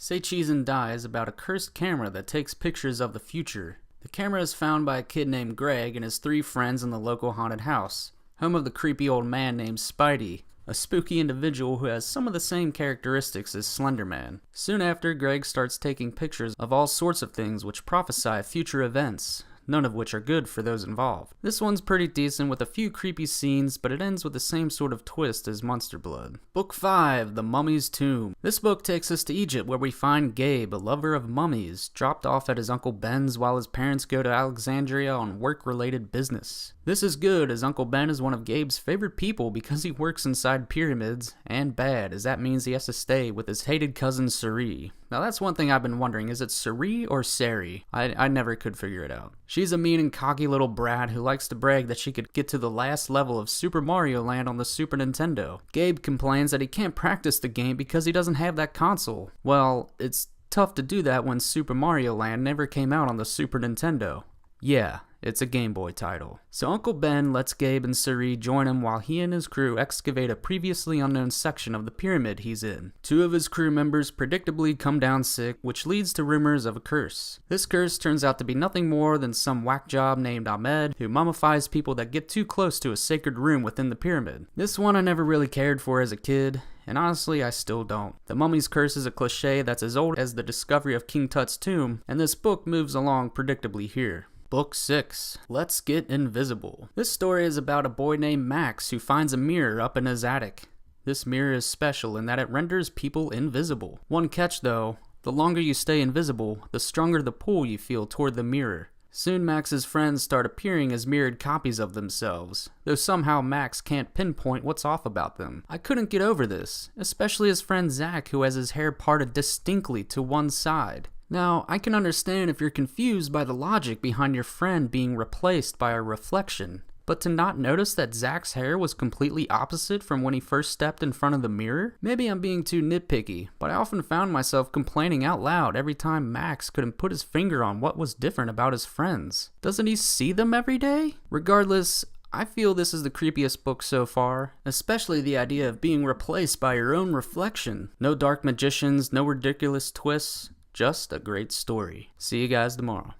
Say Cheese and Die is about a cursed camera that takes pictures of the future. The camera is found by a kid named Greg and his 3 friends in the local haunted house, home of the creepy old man named Spidey, a spooky individual who has some of the same characteristics as Slender Man. Soon after, Greg starts taking pictures of all sorts of things which prophesy future events, none of which are good for those involved. This one's pretty decent with a few creepy scenes, but it ends with the same sort of twist as Monster Blood. Book 5, The Mummy's Tomb. This book takes us to Egypt, where we find Gabe, a lover of mummies, dropped off at his Uncle Ben's while his parents go to Alexandria on work-related business. This is good, as Uncle Ben is one of Gabe's favorite people because he works inside pyramids, and bad, as that means he has to stay with his hated cousin Suri. Now that's one thing I've been wondering, is it Suri or Sari? I never could figure it out. She's a mean and cocky little brat who likes to brag that she could get to the last level of Super Mario Land on the Super Nintendo. Gabe complains that he can't practice the game because he doesn't have that console. Well, it's tough to do that when Super Mario Land never came out on the Super Nintendo. Yeah, it's a Game Boy title. So Uncle Ben lets Gabe and Suri join him while he and his crew excavate a previously unknown section of the pyramid he's in. 2 of his crew members predictably come down sick, which leads to rumors of a curse. This curse turns out to be nothing more than some whack job named Ahmed who mummifies people that get too close to a sacred room within the pyramid. This one I never really cared for as a kid, and honestly I still don't. The mummy's curse is a cliche that's as old as the discovery of King Tut's tomb, and this book moves along predictably here. Book 6, Let's Get Invisible. This story is about a boy named Max who finds a mirror up in his attic. This mirror is special in that it renders people invisible. One catch though, the longer you stay invisible, the stronger the pull you feel toward the mirror. Soon Max's friends start appearing as mirrored copies of themselves, though somehow Max can't pinpoint what's off about them. I couldn't get over this, especially his friend Zach who has his hair parted distinctly to one side. Now, I can understand if you're confused by the logic behind your friend being replaced by a reflection, but to not notice that Zach's hair was completely opposite from when he first stepped in front of the mirror? Maybe I'm being too nitpicky, but I often found myself complaining out loud every time Max couldn't put his finger on what was different about his friends. Doesn't he see them every day? Regardless, I feel this is the creepiest book so far, especially the idea of being replaced by your own reflection. No dark magicians, no ridiculous twists. Just a great story. See you guys tomorrow.